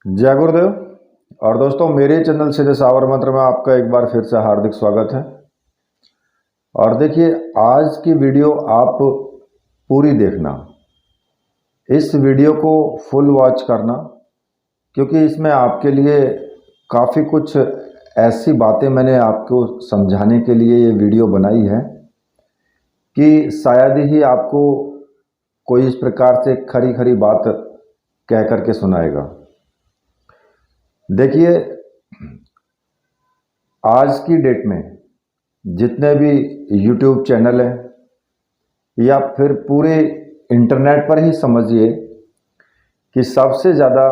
जय गुरुदेव। और दोस्तों, मेरे चैनल सीधे सावर मंत्र में आपका एक बार फिर से हार्दिक स्वागत है। और देखिए, आज की वीडियो आप पूरी देखना, इस वीडियो को फुल वॉच करना, क्योंकि इसमें आपके लिए काफ़ी कुछ ऐसी बातें मैंने आपको समझाने के लिए ये वीडियो बनाई है कि शायद ही आपको कोई इस प्रकार से खरी खरी बात कह करके सुनाएगा। देखिए, आज की डेट में जितने भी यूट्यूब चैनल हैं या फिर पूरे इंटरनेट पर ही समझिए कि सबसे ज़्यादा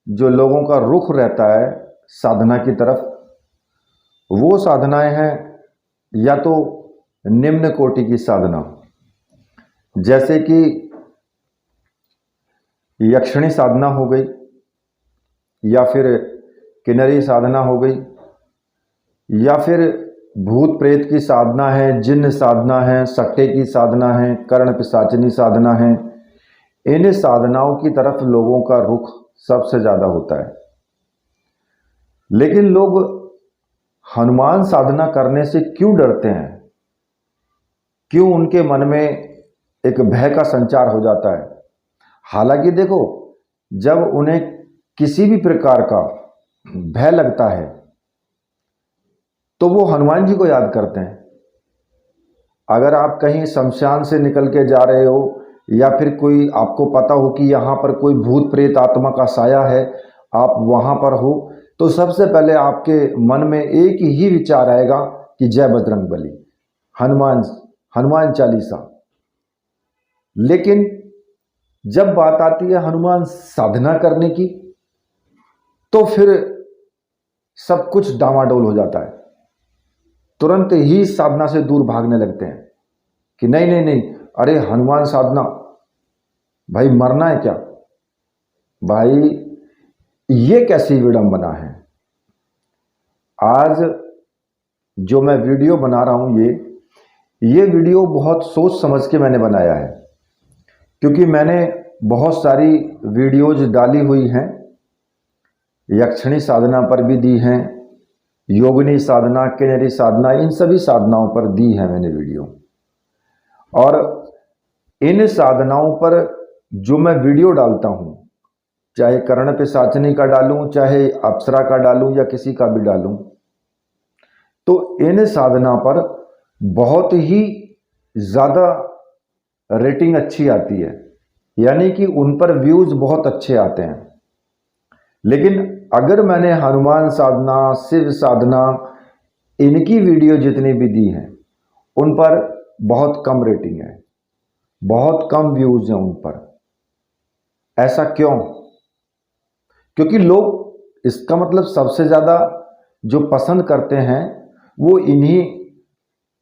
जो लोगों का रुख रहता है साधना की तरफ, वो साधनाएं हैं या तो निम्न कोटि की साधना, जैसे कि यक्षिणी साधना हो गई, या फिर किन्नरी साधना हो गई, या फिर भूत प्रेत की साधना है, जिन्न साधना है, सट्टे की साधना है, कर्ण पिशाचनी साधना है। इन साधनाओं की तरफ लोगों का रुख सबसे ज़्यादा होता है। लेकिन लोग हनुमान साधना करने से क्यों डरते हैं? क्यों उनके मन में एक भय का संचार हो जाता है? हालांकि देखो, जब उन्हें किसी भी प्रकार का भय लगता है तो वो हनुमान जी को याद करते हैं। अगर आप कहीं शमशान से निकल के जा रहे हो, या फिर कोई आपको पता हो कि यहाँ पर कोई भूत प्रेत आत्मा का साया है, आप वहाँ पर हो, तो सबसे पहले आपके मन में एक ही विचार आएगा कि जय बजरंग बली, हनुमान हनुमान चालीसा। लेकिन जब बात आती है हनुमान साधना करने की, तो फिर सब कुछ डामाडोल हो जाता है। तुरंत ही साधना से दूर भागने लगते हैं कि नहीं नहीं नहीं, अरे हनुमान साधना, भाई मरना है क्या? भाई, ये कैसी विडंबना है। आज जो मैं वीडियो बना रहा हूं, ये वीडियो बहुत सोच समझ के मैंने बनाया है, क्योंकि मैंने बहुत सारी वीडियोज डाली हुई हैं, यक्षिणी साधना पर भी दी हैं, योगिनी साधना, किन्नरी साधना, इन सभी साधनाओं पर दी है मैंने वीडियो। और इन साधनाओं पर जो मैं वीडियो डालता हूं, चाहे कर्ण पिशाचनी का डालूं, चाहे अप्सरा का डालूं, या किसी का भी डालूं, तो इन साधना पर बहुत ही ज़्यादा रेटिंग अच्छी आती है, यानी कि उन पर व्यूज बहुत अच्छे आते हैं। लेकिन अगर मैंने हनुमान साधना, शिव साधना, इनकी वीडियो जितनी भी दी हैं, उन पर बहुत कम रेटिंग है, बहुत कम व्यूज हैं उन पर। ऐसा क्यों? क्योंकि लोग, इसका मतलब सबसे ज़्यादा जो पसंद करते हैं वो इन्हीं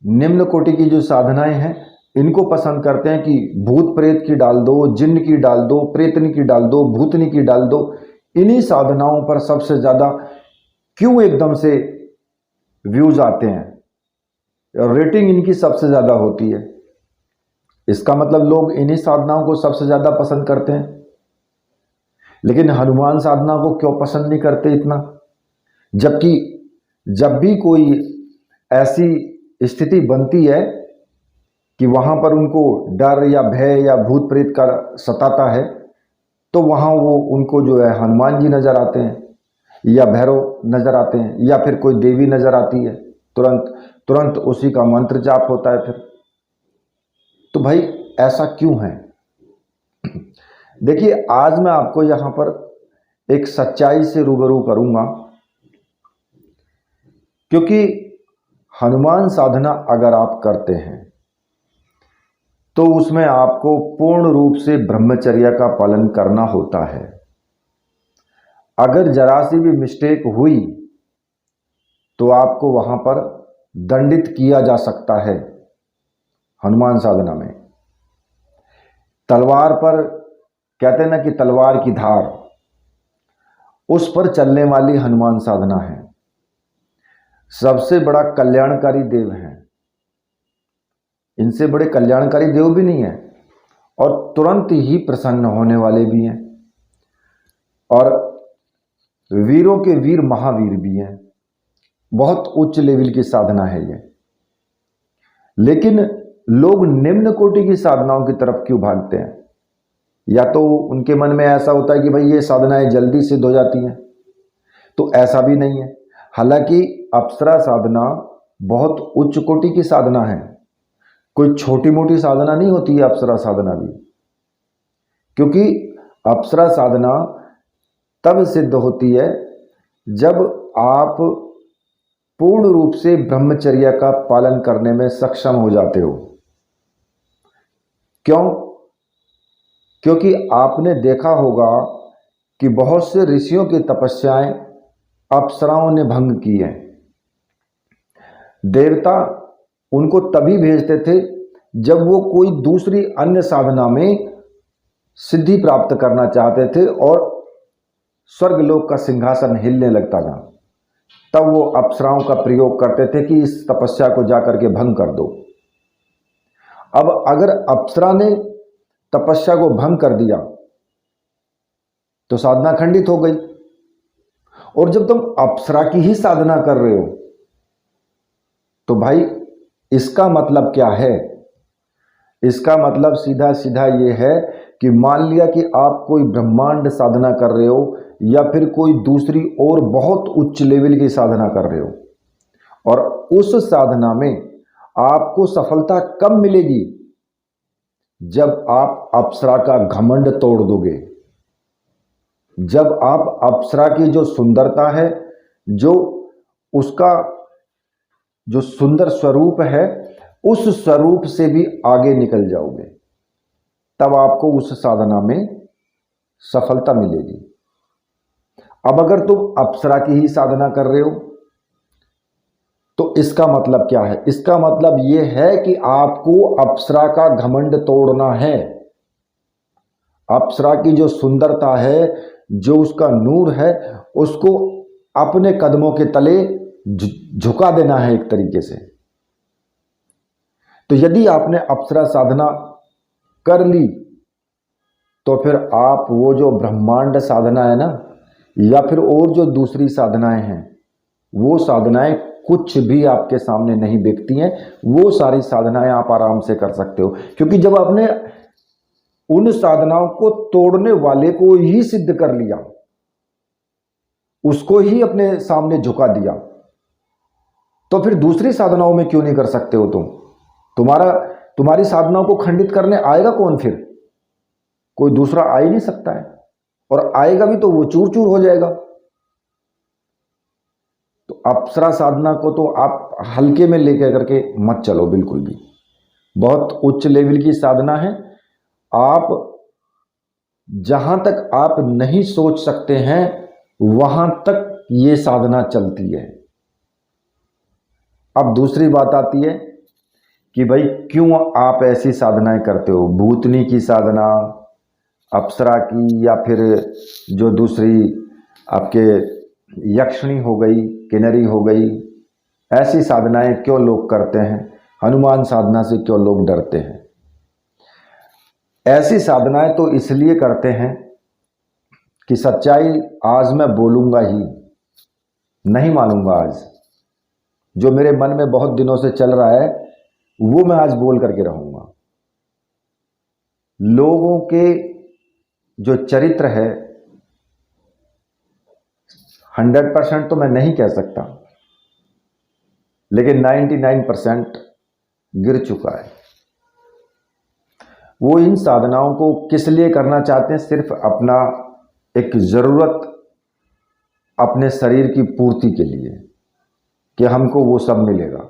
निम्न कोटि की जो साधनाएं हैं, इनको पसंद करते हैं कि भूत प्रेत की डाल दो, जिन्न की डाल दो, प्रेतनी की डाल दो, भूतनी की डाल दो। इन्हीं साधनाओं पर सबसे ज़्यादा क्यों एकदम से व्यूज आते हैं, और रेटिंग इनकी सबसे ज़्यादा होती है? इसका मतलब लोग इन्हीं साधनाओं को सबसे ज़्यादा पसंद करते हैं। लेकिन हनुमान साधना को क्यों पसंद नहीं करते इतना? जबकि जब भी कोई ऐसी स्थिति बनती है कि वहाँ पर उनको डर या भय या भूत प्रेत का सताता है, तो वहाँ वो उनको जो है हनुमान जी नज़र आते हैं, या भैरव नज़र आते हैं, या फिर कोई देवी नज़र आती है, तुरंत तुरंत उसी का मंत्र जाप होता है फिर। तो भाई, ऐसा क्यों है? देखिए, आज मैं आपको यहाँ पर एक सच्चाई से रूबरू करूँगा, क्योंकि हनुमान साधना अगर आप करते हैं तो उसमें आपको पूर्ण रूप से ब्रह्मचर्य का पालन करना होता है। अगर जरा सी भी मिस्टेक हुई तो आपको वहां पर दंडित किया जा सकता है। हनुमान साधना में तलवार पर, कहते हैं ना कि तलवार की धार, उस पर चलने वाली हनुमान साधना है। सबसे बड़ा कल्याणकारी देव है, इनसे बड़े कल्याणकारी देव भी नहीं है, और तुरंत ही प्रसन्न होने वाले भी हैं। और वीरों के वीर महावीर भी हैं। बहुत उच्च लेवल की साधना है ये। लेकिन लोग निम्न कोटि की साधनाओं की तरफ क्यों भागते हैं? या तो उनके मन में ऐसा होता है कि भाई ये साधनाएं जल्दी सिद्ध हो जाती हैं, तो ऐसा भी नहीं है। हालांकि अप्सरा साधना बहुत उच्च कोटि की साधना है, कोई छोटी मोटी साधना नहीं होती है अप्सरा साधना भी। क्योंकि अप्सरा साधना तब सिद्ध होती है जब आप पूर्ण रूप से ब्रह्मचर्य का पालन करने में सक्षम हो जाते हो। क्यों? क्योंकि आपने देखा होगा कि बहुत से ऋषियों की तपस्याएं अप्सराओं ने भंग की हैं। देवता उनको तभी भेजते थे जब वो कोई दूसरी अन्य साधना में सिद्धि प्राप्त करना चाहते थे और स्वर्गलोक का सिंहासन हिलने लगता था, तब वो अप्सराओं का प्रयोग करते थे कि इस तपस्या को जाकर के भंग कर दो। अब अगर अप्सरा ने तपस्या को भंग कर दिया तो साधना खंडित हो गई। और जब तुम अप्सरा की ही साधना कर रहे हो तो भाई इसका मतलब क्या है? इसका मतलब सीधा सीधा ये है कि मान लिया कि आप कोई ब्रह्मांड साधना कर रहे हो या फिर कोई दूसरी और बहुत उच्च लेवल की साधना कर रहे हो, और उस साधना में आपको सफलता कब मिलेगी? जब आप अप्सरा का घमंड तोड़ दोगे, जब आप अप्सरा की जो सुंदरता है, जो उसका जो सुंदर स्वरूप है, उस स्वरूप से भी आगे निकल जाओगे, तब आपको उस साधना में सफलता मिलेगी। अब अगर तुम अप्सरा की ही साधना कर रहे हो तो इसका मतलब क्या है? इसका मतलब यह है कि आपको अप्सरा का घमंड तोड़ना है। अप्सरा की जो सुंदरता है, जो उसका नूर है, उसको अपने कदमों के तले झुका देना है एक तरीके से। तो यदि आपने अप्सरा साधना कर ली तो फिर आप वो जो ब्रह्मांड साधना है ना, या फिर और जो दूसरी साधनाएं हैं, वो साधनाएं कुछ भी आपके सामने नहीं बिकती हैं। वो सारी साधनाएं आप आराम से कर सकते हो, क्योंकि जब आपने उन साधनाओं को तोड़ने वाले को ही सिद्ध कर लिया, उसको ही अपने सामने झुका दिया, तो फिर दूसरी साधनाओं में क्यों नहीं कर सकते हो तुम? तुम्हारी साधनाओं को खंडित करने आएगा कौन फिर? कोई दूसरा आ ही नहीं सकता है, और आएगा भी तो वो चूर चूर हो जाएगा। तो अप्सरा साधना को तो आप हल्के में लेकर करके मत चलो बिल्कुल भी। बहुत उच्च लेवल की साधना है। आप जहां तक आप नहीं सोच सकते हैं वहां तक ये साधना चलती है। अब दूसरी बात आती है कि भाई क्यों आप ऐसी साधनाएं करते हो? भूतनी की साधना, अप्सरा की, या फिर जो दूसरी आपके यक्षिणी हो गई, किन्नरी हो गई, ऐसी साधनाएं क्यों लोग करते हैं? हनुमान साधना से क्यों लोग डरते हैं? ऐसी साधनाएं तो इसलिए करते हैं कि सच्चाई आज मैं बोलूंगा ही, नहीं मानूंगा। आज जो मेरे मन में बहुत दिनों से चल रहा है वो मैं आज बोल करके रहूंगा। लोगों के जो चरित्र है 100% तो मैं नहीं कह सकता, लेकिन 99% गिर चुका है। वो इन साधनाओं को किस लिए करना चाहते हैं? सिर्फ अपना एक जरूरत, अपने शरीर की पूर्ति के लिए, कि हमको वो सब मिलेगा।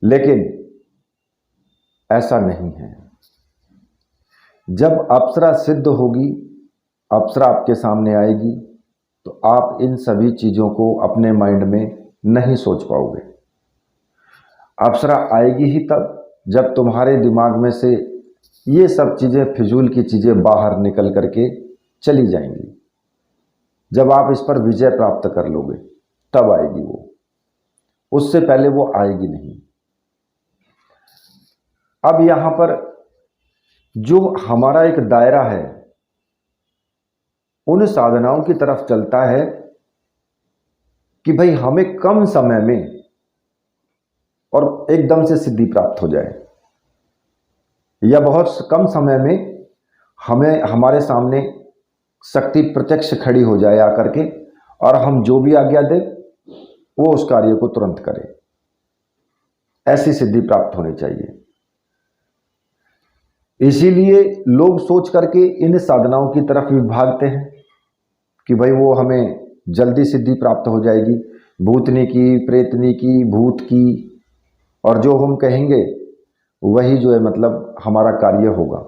लेकिन ऐसा नहीं है। जब अप्सरा सिद्ध होगी, अप्सरा आपके सामने आएगी, तो आप इन सभी चीजों को अपने माइंड में नहीं सोच पाओगे। अप्सरा आएगी ही तब जब तुम्हारे दिमाग में से ये सब चीजें, फिजूल की चीजें बाहर निकल करके चली जाएंगी। जब आप इस पर विजय प्राप्त कर लोगे तब आएगी वो, उससे पहले वो आएगी नहीं। अब यहां पर जो हमारा एक दायरा है, उन साधनाओं की तरफ चलता है कि भाई हमें कम समय में और एकदम से सिद्धि प्राप्त हो जाए, या बहुत कम समय में हमें हमारे सामने शक्ति प्रत्यक्ष खड़ी हो जाए आकर के, और हम जो भी आज्ञा दें वो उस कार्य को तुरंत करें। ऐसी सिद्धि प्राप्त होनी चाहिए। इसीलिए लोग सोच करके इन साधनाओं की तरफ भी भागते हैं कि भाई वो हमें जल्दी सिद्धि प्राप्त हो जाएगी, भूतनी की, प्रेतनी की, भूत की, और जो हम कहेंगे वही जो है मतलब हमारा कार्य होगा।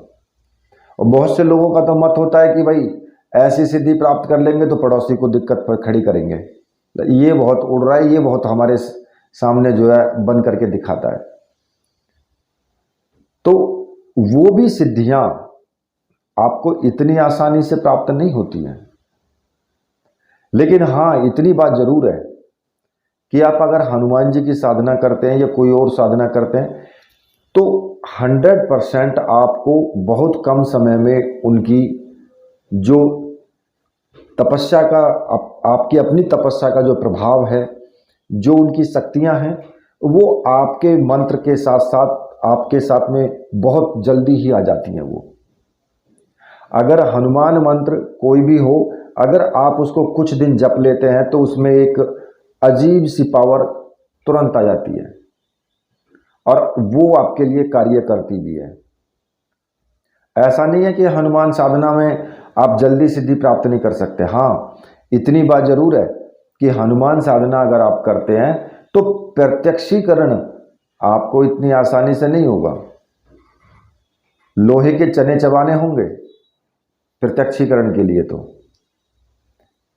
और बहुत से लोगों का तो मत होता है कि भाई ऐसी सिद्धि प्राप्त कर लेंगे तो पड़ोसी को दिक्कत पर खड़ी करेंगे। ये बहुत उड़ रहा है, ये बहुत हमारे सामने जो है बन करके दिखाता है। तो वो भी सिद्धियां आपको इतनी आसानी से प्राप्त नहीं होती हैं। लेकिन हाँ, इतनी बात जरूर है कि आप अगर हनुमान जी की साधना करते हैं या कोई और साधना करते हैं तो 100% आपको बहुत कम समय में उनकी जो तपस्या का आपकी अपनी तपस्या का जो प्रभाव है, जो उनकी शक्तियां हैं, वो आपके मंत्र के साथ साथ आपके साथ में बहुत जल्दी ही आ जाती हैं। वो अगर हनुमान मंत्र कोई भी हो, अगर आप उसको कुछ दिन जप लेते हैं तो उसमें एक अजीब सी पावर तुरंत आ जाती है और वो आपके लिए कार्य करती भी है। ऐसा नहीं है कि हनुमान साधना में आप जल्दी सिद्धि प्राप्त नहीं कर सकते। हाँ, इतनी बात जरूर है कि हनुमान साधना अगर आप करते हैं तो प्रत्यक्षीकरण आपको इतनी आसानी से नहीं होगा। लोहे के चने चबाने होंगे प्रत्यक्षीकरण के लिए, तो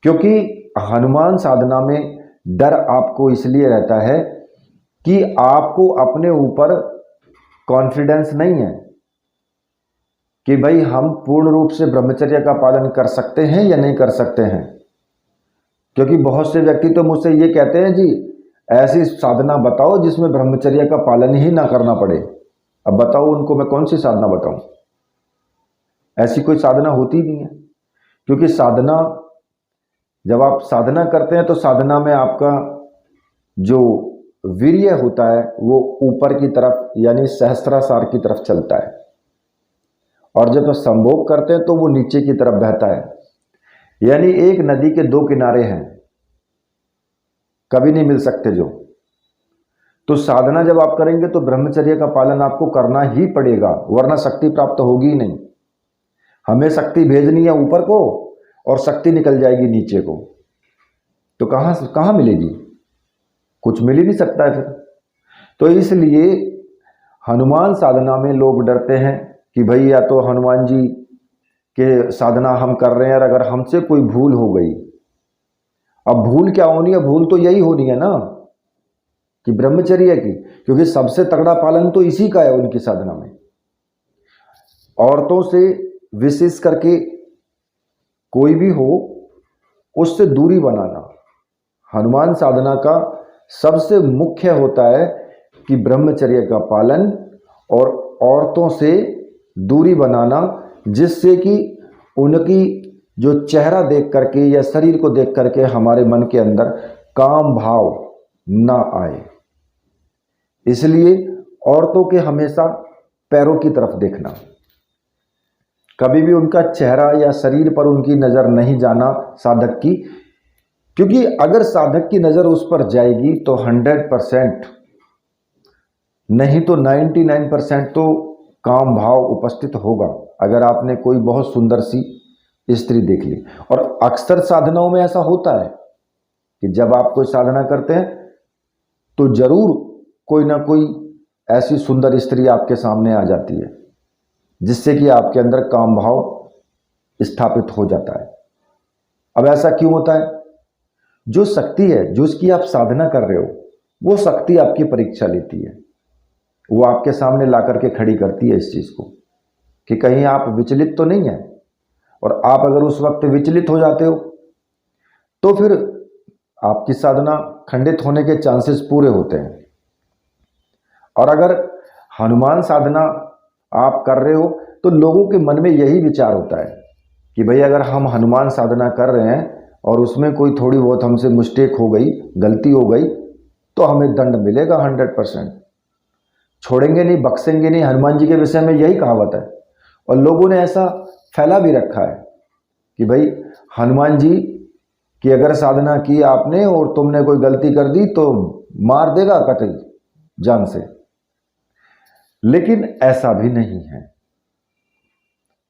क्योंकि हनुमान साधना में डर आपको इसलिए रहता है कि आपको अपने ऊपर कॉन्फिडेंस नहीं है कि भाई हम पूर्ण रूप से ब्रह्मचर्य का पालन कर सकते हैं या नहीं कर सकते हैं। क्योंकि बहुत से व्यक्ति तो मुझसे ये कहते हैं, जी ऐसी साधना बताओ जिसमें ब्रह्मचर्य का पालन ही ना करना पड़े। अब बताओ उनको मैं कौन सी साधना बताऊं? ऐसी कोई साधना होती नहीं है। क्योंकि साधना, जब आप साधना करते हैं तो साधना में आपका जो वीर्य होता है वो ऊपर की तरफ यानी सहस्त्रासार की तरफ चलता है, और जब संभोग करते हैं तो वो नीचे की तरफ बहता है। यानी एक नदी के दो किनारे हैं, कभी नहीं मिल सकते जो। तो साधना जब आप करेंगे तो ब्रह्मचर्य का पालन आपको करना ही पड़ेगा, वरना शक्ति प्राप्त होगी ही नहीं। हमें शक्ति भेजनी है ऊपर को और शक्ति निकल जाएगी नीचे को, तो कहां मिलेगी? कुछ मिल ही नहीं सकता है फिर। तो इसलिए हनुमान साधना में लोग डरते हैं कि भाई या तो हनुमान जी के साधना हम कर रहे हैं और अगर हमसे कोई भूल हो गई, अब भूल क्या होनी है? भूल तो यही होनी है ना कि ब्रह्मचर्य की, क्योंकि सबसे तगड़ा पालन तो इसी का है उनकी साधना में। औरतों से विशेष करके कोई भी हो, उससे दूरी बनाना हनुमान साधना का सबसे मुख्य होता है कि ब्रह्मचर्य का पालन और औरतों से दूरी बनाना, जिससे कि उनकी जो चेहरा देख करके या शरीर को देख करके हमारे मन के अंदर काम भाव ना आए। इसलिए औरतों के हमेशा पैरों की तरफ देखना, कभी भी उनका चेहरा या शरीर पर उनकी नजर नहीं जाना साधक की, क्योंकि अगर साधक की नजर उस पर जाएगी तो 100% नहीं तो 99% तो काम भाव उपस्थित होगा। अगर आपने कोई बहुत सुंदर सी स्त्री देख ली, और अक्सर साधनाओं में ऐसा होता है कि जब आप कोई साधना करते हैं तो जरूर कोई ना कोई ऐसी सुंदर स्त्री आपके सामने आ जाती है, जिससे कि आपके अंदर काम भाव स्थापित हो जाता है। अब ऐसा क्यों होता है? जो शक्ति है, जो उसकी आप साधना कर रहे हो, वो शक्ति आपकी परीक्षा लेती है। वो आपके सामने ला करके खड़ी करती है इस चीज को कि कहीं आप विचलित तो नहीं है। और आप अगर उस वक्त विचलित हो जाते हो तो फिर आपकी साधना खंडित होने के चांसेस पूरे होते हैं। और अगर हनुमान साधना आप कर रहे हो तो लोगों के मन में यही विचार होता है कि भाई अगर हम हनुमान साधना कर रहे हैं और उसमें कोई थोड़ी बहुत हमसे मिस्टेक हो गई, गलती हो गई, तो हमें दंड मिलेगा 100%। छोड़ेंगे नहीं, बख्शेंगे नहीं। हनुमान जी के विषय में यही कहावत है। और लोगों ने ऐसा फैला भी रखा है कि भाई हनुमान जी की अगर साधना की आपने और तुमने कोई गलती कर दी तो मार देगा कतई जान से। लेकिन ऐसा भी नहीं है।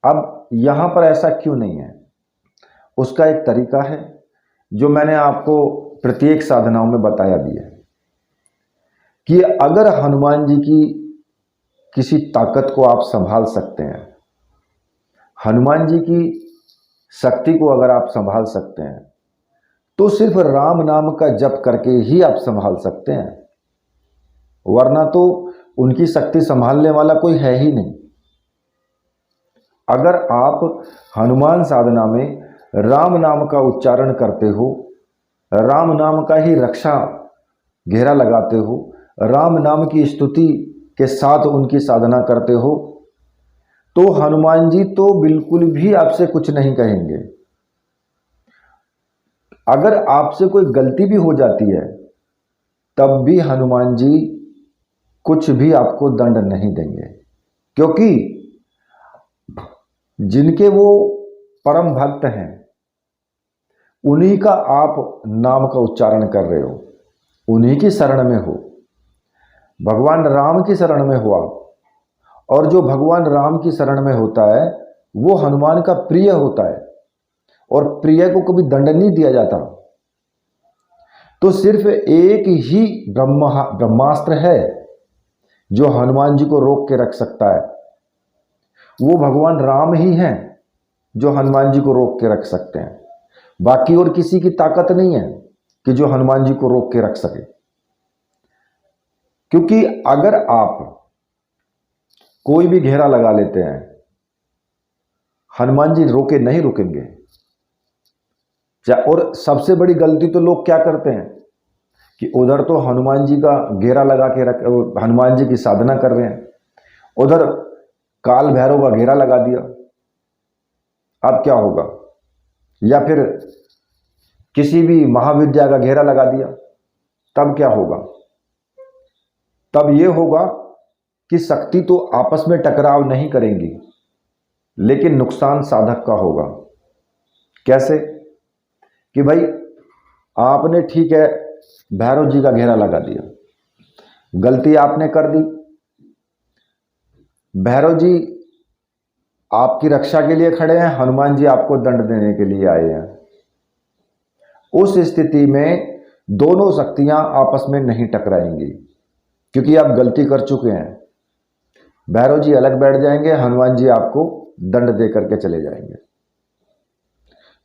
अब यहां पर ऐसा क्यों नहीं है, उसका एक तरीका है जो मैंने आपको प्रत्येक साधनाओं में बताया भी है कि अगर हनुमान जी की किसी ताकत को आप संभाल सकते हैं, हनुमान जी की शक्ति को अगर आप संभाल सकते हैं, तो सिर्फ राम नाम का जप करके ही आप संभाल सकते हैं, वरना तो उनकी शक्ति संभालने वाला कोई है ही नहीं। अगर आप हनुमान साधना में राम नाम का उच्चारण करते हो, राम नाम का ही रक्षा घेरा लगाते हो, राम नाम की स्तुति के साथ उनकी साधना करते हो, तो हनुमान जी तो बिल्कुल भी आपसे कुछ नहीं कहेंगे। अगर आपसे कोई गलती भी हो जाती है तब भी हनुमान जी कुछ भी आपको दंड नहीं देंगे, क्योंकि जिनके वो परम भक्त हैं उन्हीं का आप नाम का उच्चारण कर रहे हो, उन्हीं की शरण में हो, भगवान राम की शरण में हो आप। और जो भगवान राम की शरण में होता है वो हनुमान का प्रिय होता है, और प्रिय को कभी दंड नहीं दिया जाता। तो सिर्फ एक ही ब्रह्मास्त्र है जो हनुमान जी को रोक के रख सकता है, वो भगवान राम ही हैं जो हनुमान जी को रोक के रख सकते हैं। बाकी और किसी की ताकत नहीं है कि जो हनुमान जी को रोक के रख सके। क्योंकि अगर आप कोई भी घेरा लगा लेते हैं, हनुमान जी रोके नहीं रुकेंगे। और सबसे बड़ी गलती तो लोग क्या करते हैं कि उधर तो हनुमान जी का घेरा लगा के रख, हनुमान जी की साधना कर रहे हैं, उधर काल भैरव का घेरा लगा दिया। अब क्या होगा? या फिर किसी भी महाविद्या का घेरा लगा दिया, तब क्या होगा? तब यह होगा कि शक्ति तो आपस में टकराव नहीं करेंगी, लेकिन नुकसान साधक का होगा। कैसे? कि भाई आपने ठीक है भैरव जी का घेरा लगा दिया, गलती आपने कर दी, भैरव जी आपकी रक्षा के लिए खड़े हैं, हनुमान जी आपको दंड देने के लिए आए हैं। उस स्थिति में दोनों शक्तियां आपस में नहीं टकराएंगी, क्योंकि आप गलती कर चुके हैं। भैरव जी अलग बैठ जाएंगे, हनुमान जी आपको दंड दे करके चले जाएंगे।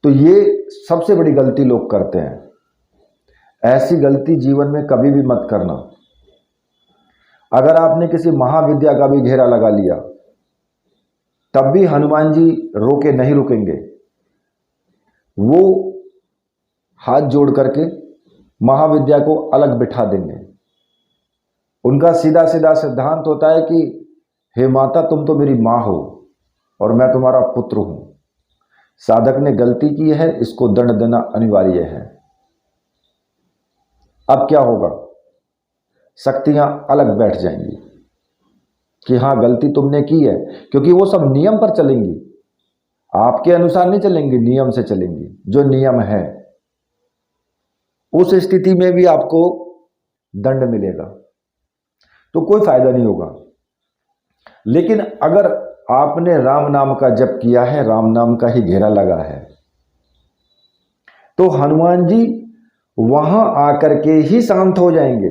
तो ये सबसे बड़ी गलती लोग करते हैं। ऐसी गलती जीवन में कभी भी मत करना। अगर आपने किसी महाविद्या का भी घेरा लगा लिया, तब भी हनुमान जी रोके नहीं रुकेंगे। वो हाथ जोड़ करके महाविद्या को अलग बिठा देंगे। उनका सीधा सीधा सिद्धांत होता है कि हे माता, तुम तो मेरी माँ हो और मैं तुम्हारा पुत्र हूं। साधक ने गलती की है, इसको दंड देना अनिवार्य है। अब क्या होगा? शक्तियां अलग बैठ जाएंगी कि हां गलती तुमने की है, क्योंकि वो सब नियम पर चलेंगी, आपके अनुसार नहीं चलेंगी, नियम से चलेंगी, जो नियम है। उस स्थिति में भी आपको दंड मिलेगा, तो कोई फायदा नहीं होगा। लेकिन अगर आपने राम नाम का जप किया है, राम नाम का ही घेरा लगा है, तो हनुमान जी वहां आकर के ही शांत हो जाएंगे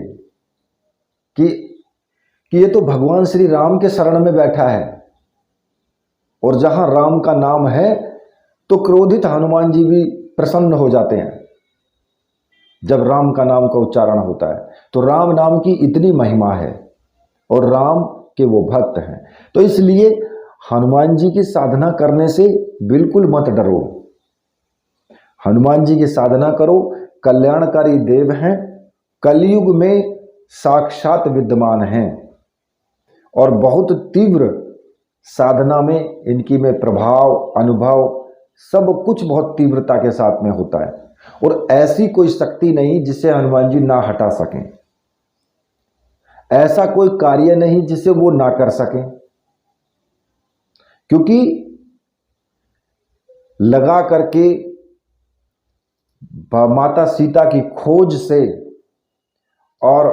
कि ये तो भगवान श्री राम के शरण में बैठा है। और जहां राम का नाम है तो क्रोधित हनुमान जी भी प्रसन्न हो जाते हैं। जब राम का नाम का उच्चारण होता है तो राम नाम की इतनी महिमा है और राम के वो भक्त हैं। तो इसलिए हनुमान जी की साधना करने से बिल्कुल मत डरो। हनुमान जी की साधना करो, कल्याणकारी देव हैं, कलयुग में साक्षात विद्यमान हैं और बहुत तीव्र साधना में इनकी में प्रभाव, अनुभव, सब कुछ बहुत तीव्रता के साथ में होता है, और ऐसी कोई शक्ति नहीं जिसे हनुमान जी ना हटा सकें, ऐसा कोई कार्य नहीं जिसे वो ना कर सकें, क्योंकि लगा करके माता सीता की खोज से और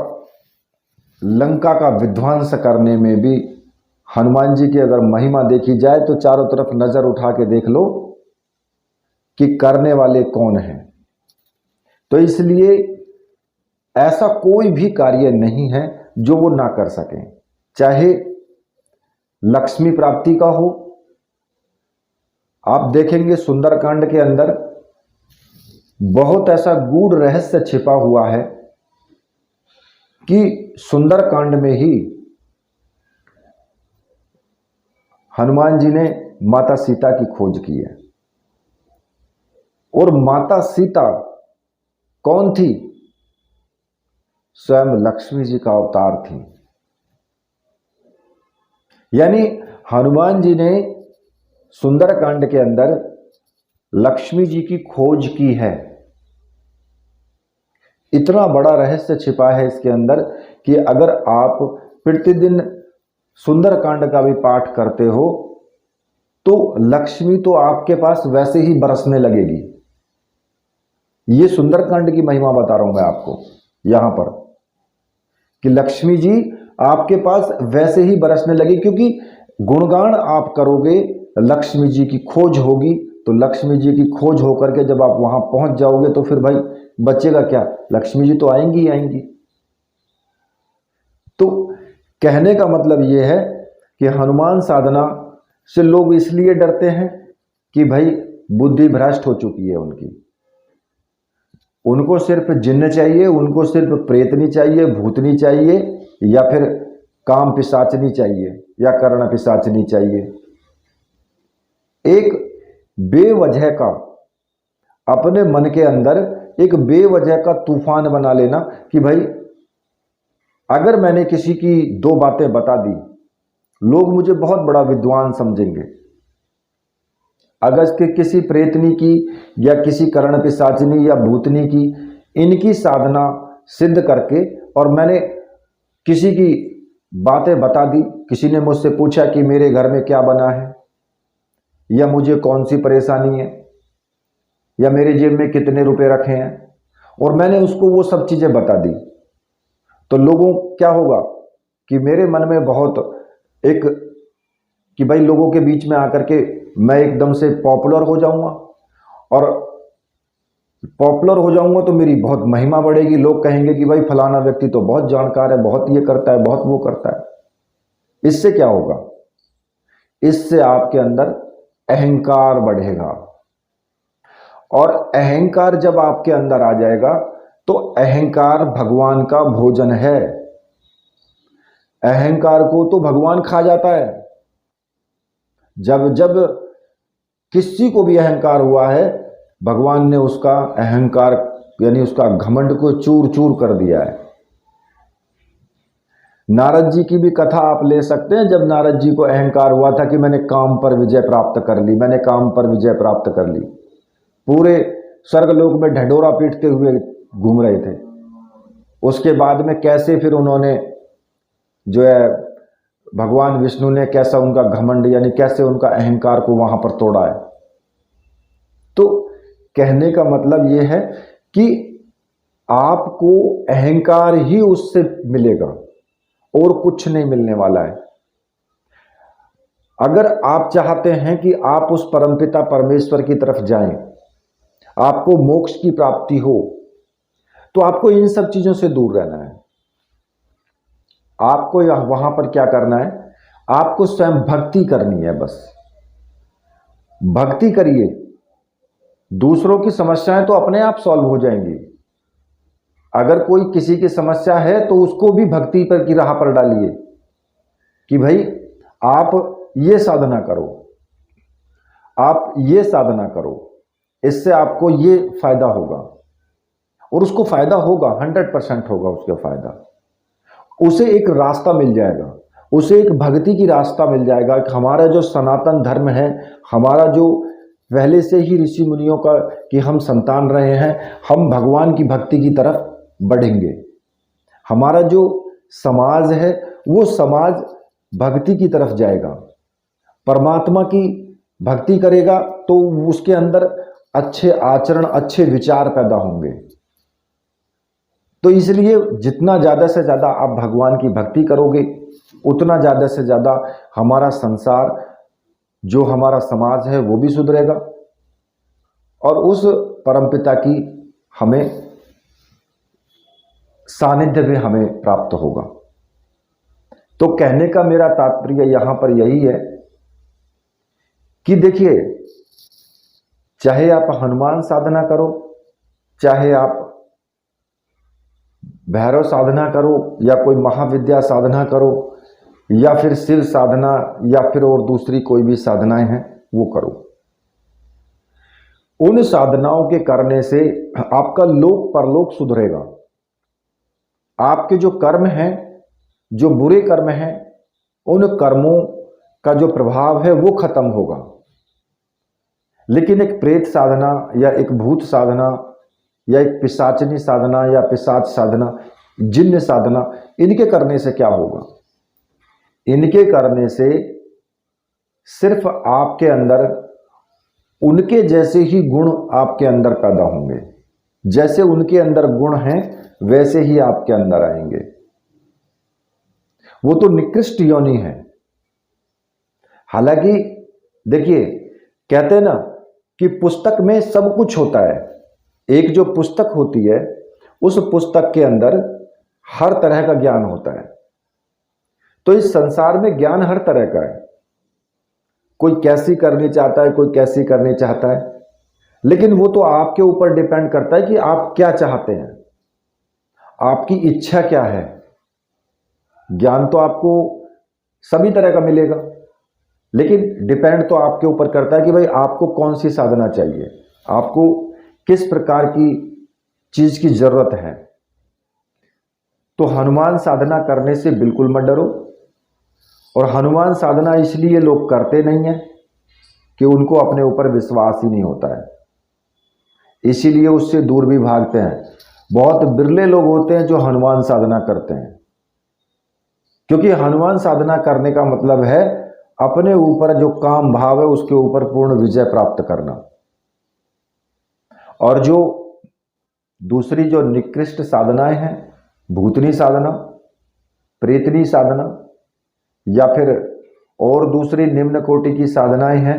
लंका का विध्वंस करने में भी हनुमान जी की अगर महिमा देखी जाए तो चारों तरफ नजर उठा के देख लो कि करने वाले कौन हैं। तो इसलिए ऐसा कोई भी कार्य नहीं है जो वो ना कर सकें, चाहे लक्ष्मी प्राप्ति का हो। आप देखेंगे सुंदरकांड के अंदर बहुत ऐसा गूढ़ रहस्य छिपा हुआ है कि सुंदरकांड में ही हनुमान जी ने माता सीता की खोज की है। और माता सीता कौन थी? स्वयं लक्ष्मी जी का अवतार थी। यानी हनुमान जी ने सुंदरकांड के अंदर लक्ष्मी जी की खोज की है। इतना बड़ा रहस्य छिपा है इसके अंदर कि अगर आप प्रतिदिन सुंदरकांड का भी पाठ करते हो तो लक्ष्मी तो आपके पास वैसे ही बरसने लगेगी। ये सुंदरकांड की महिमा बता रहा हूं मैं आपको यहां पर कि लक्ष्मी जी आपके पास वैसे ही बरसने लगी, क्योंकि गुणगान आप करोगे, लक्ष्मी जी की खोज होगी, तो लक्ष्मी जी की खोज होकर के जब आप वहां पहुंच जाओगे तो फिर भाई बचेगा क्या? लक्ष्मी जी तो आएंगी ही आएंगी। तो कहने का मतलब यह है कि हनुमान साधना से लोग इसलिए डरते हैं कि भाई बुद्धि भ्रष्ट हो चुकी है उनकी, उनको सिर्फ जिन्न चाहिए, उनको सिर्फ प्रेतनी चाहिए, भूतनी चाहिए, या फिर काम पिशाचनी चाहिए, या कर्ण पिशाचनी चाहिए। एक बेवजह का अपने मन के अंदर एक बेवजह का तूफान बना लेना कि भाई अगर मैंने किसी की दो बातें बता दी, लोग मुझे बहुत बड़ा विद्वान समझेंगे। अगर के किसी प्रेतनी की या किसी कर्ण पिशाचनी या भूतनी की इनकी साधना सिद्ध करके और मैंने किसी की बातें बता दी, किसी ने मुझसे पूछा कि मेरे घर में क्या बना है, या मुझे कौन सी परेशानी है, या मेरे जेब में कितने रुपए रखे हैं, और मैंने उसको वो सब चीजें बता दी, तो लोगों क्या होगा कि मेरे मन में बहुत एक कि भाई लोगों के बीच में आकर के मैं एकदम से पॉपुलर हो जाऊंगा, और पॉपुलर हो जाऊंगा तो मेरी बहुत महिमा बढ़ेगी। लोग कहेंगे कि भाई फलाना व्यक्ति तो बहुत जानकार है, बहुत ये करता है, बहुत वो करता है। इससे क्या होगा? इससे आपके अंदर अहंकार बढ़ेगा, और अहंकार जब आपके अंदर आ जाएगा तो अहंकार भगवान का भोजन है। अहंकार को तो भगवान खा जाता है। जब जब किसी को भी अहंकार हुआ है, भगवान ने उसका अहंकार यानी उसका घमंड को चूर चूर कर दिया है। नारद जी की भी कथा आप ले सकते हैं। जब नारद जी को अहंकार हुआ था कि मैंने काम पर विजय प्राप्त कर ली, मैंने काम पर विजय प्राप्त कर ली, पूरे स्वर्गलोक में ढंढोरा पीटते हुए घूम रहे थे। उसके बाद में कैसे फिर उन्होंने जो है भगवान विष्णु ने कैसा उनका घमंड यानी कैसे उनका अहंकार को वहां पर तोड़ा है। तो कहने का मतलब यह है कि आपको अहंकार ही उससे मिलेगा और कुछ नहीं मिलने वाला है। अगर आप चाहते हैं कि आप उस परमपिता परमेश्वर की तरफ जाएं, आपको मोक्ष की प्राप्ति हो, तो आपको इन सब चीजों से दूर रहना है। आपको वहां पर क्या करना है? आपको स्वयं भक्ति करनी है। बस भक्ति करिए, दूसरों की समस्याएं तो अपने आप सॉल्व हो जाएंगी। अगर कोई किसी की समस्या है तो उसको भी भक्ति पर की राह पर डालिए कि भाई आप ये साधना करो, आप ये साधना करो, इससे आपको ये फायदा होगा, और उसको फायदा होगा, 100% होगा उसका फायदा। उसे एक रास्ता मिल जाएगा, उसे एक भक्ति की रास्ता मिल जाएगा कि हमारा जो सनातन धर्म है, हमारा जो पहले से ही ऋषि मुनियों का कि हम संतान रहे हैं, हम भगवान की भक्ति की तरफ बढ़ेंगे। हमारा जो समाज है वो समाज भक्ति की तरफ जाएगा, परमात्मा की भक्ति करेगा तो उसके अंदर अच्छे आचरण, अच्छे विचार पैदा होंगे। तो इसलिए जितना ज़्यादा से ज़्यादा आप भगवान की भक्ति करोगे उतना ज़्यादा से ज़्यादा हमारा संसार, जो हमारा समाज है वो भी सुधरेगा और उस परमपिता की हमें सानिध्य भी हमें प्राप्त होगा। तो कहने का मेरा तात्पर्य यहां पर यही है कि देखिए, चाहे आप हनुमान साधना करो, चाहे आप भैरव साधना करो, या कोई महाविद्या साधना करो, या फिर शिव साधना, या फिर और दूसरी कोई भी साधनाएं हैं वो करो, उन साधनाओं के करने से आपका लोक परलोक सुधरेगा। आपके जो कर्म हैं, जो बुरे कर्म हैं, उन कर्मों का जो प्रभाव है वो खत्म होगा। लेकिन एक प्रेत साधना या एक भूत साधना या एक पिशाचनी साधना या पिशाच साधना, जिन्न साधना, इनके करने से क्या होगा? इनके करने से सिर्फ आपके अंदर उनके जैसे ही गुण आपके अंदर पैदा होंगे। जैसे उनके अंदर गुण हैं वैसे ही आपके अंदर आएंगे। वो तो निकृष्ट योनि है। हालांकि देखिए, कहते हैं ना कि पुस्तक में सब कुछ होता है। एक जो पुस्तक होती है उस पुस्तक के अंदर हर तरह का ज्ञान होता है। तो इस संसार में ज्ञान हर तरह का है। कोई कैसी करनी चाहता है, कोई कैसी करनी चाहता है, लेकिन वो तो आपके ऊपर डिपेंड करता है कि आप क्या चाहते हैं, आपकी इच्छा क्या है। ज्ञान तो आपको सभी तरह का मिलेगा, लेकिन डिपेंड तो आपके ऊपर करता है कि भाई आपको कौन सी साधना चाहिए, आपको किस प्रकार की चीज की जरूरत है। तो हनुमान साधना करने से बिल्कुल मत डरो। और हनुमान साधना इसलिए लोग करते नहीं हैं कि उनको अपने ऊपर विश्वास ही नहीं होता है, इसीलिए उससे दूर भी भागते हैं। बहुत बिरले लोग होते हैं जो हनुमान साधना करते हैं, क्योंकि हनुमान साधना करने का मतलब है अपने ऊपर जो काम भाव है उसके ऊपर पूर्ण विजय प्राप्त करना। और जो दूसरी जो निकृष्ट साधनाएं हैं, भूतनी साधना, प्रेतनी साधना, या फिर और दूसरी निम्न कोटि की साधनाएं हैं,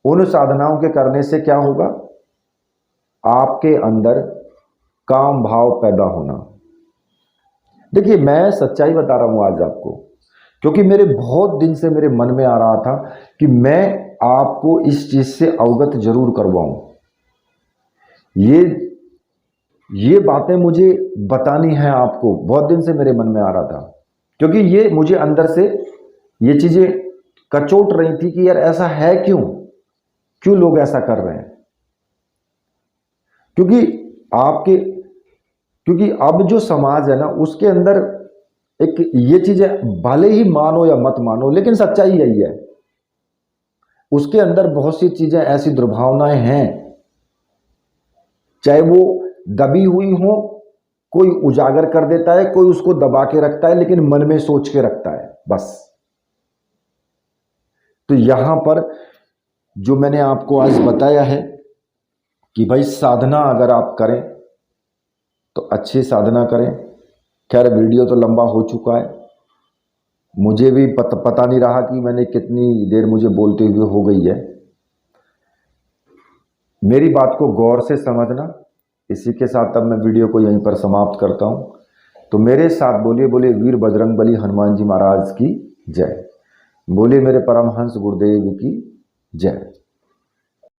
उन साधनाओं के करने से क्या होगा? आपके अंदर काम भाव पैदा होना। देखिए, मैं सच्चाई बता रहा हूं आज आपको, क्योंकि मेरे बहुत दिन से मेरे मन में आ रहा था कि मैं आपको इस चीज से अवगत जरूर करवाऊं। ये बातें मुझे बतानी है आपको, बहुत दिन से मेरे मन में आ रहा था, क्योंकि ये मुझे अंदर से ये चीजें कचोट रही थी कि यार ऐसा है क्यों लोग ऐसा कर रहे हैं। क्योंकि अब जो समाज है ना, उसके अंदर एक ये चीजें भले ही मानो या मत मानो, लेकिन सच्चाई यही है, उसके अंदर बहुत सी चीजें ऐसी दुर्भावनाएं हैं, चाहे वो दबी हुई हो, कोई उजागर कर देता है, कोई उसको दबा के रखता है, लेकिन मन में सोच के रखता है बस। तो यहां पर जो मैंने आपको आज बताया है कि भाई साधना अगर आप करें तो अच्छी साधना करें। खैर, वीडियो तो लंबा हो चुका है, मुझे भी पता नहीं रहा कि मैंने कितनी देर मुझे बोलते हुए हो गई है। मेरी बात को गौर से समझना। इसी के साथ अब मैं वीडियो को यहीं पर समाप्त करता हूं। तो मेरे साथ बोलिए, बोले वीर बजरंगबली हनुमान जी महाराज की जय। बोले मेरे परमहंस गुरुदेव की जय।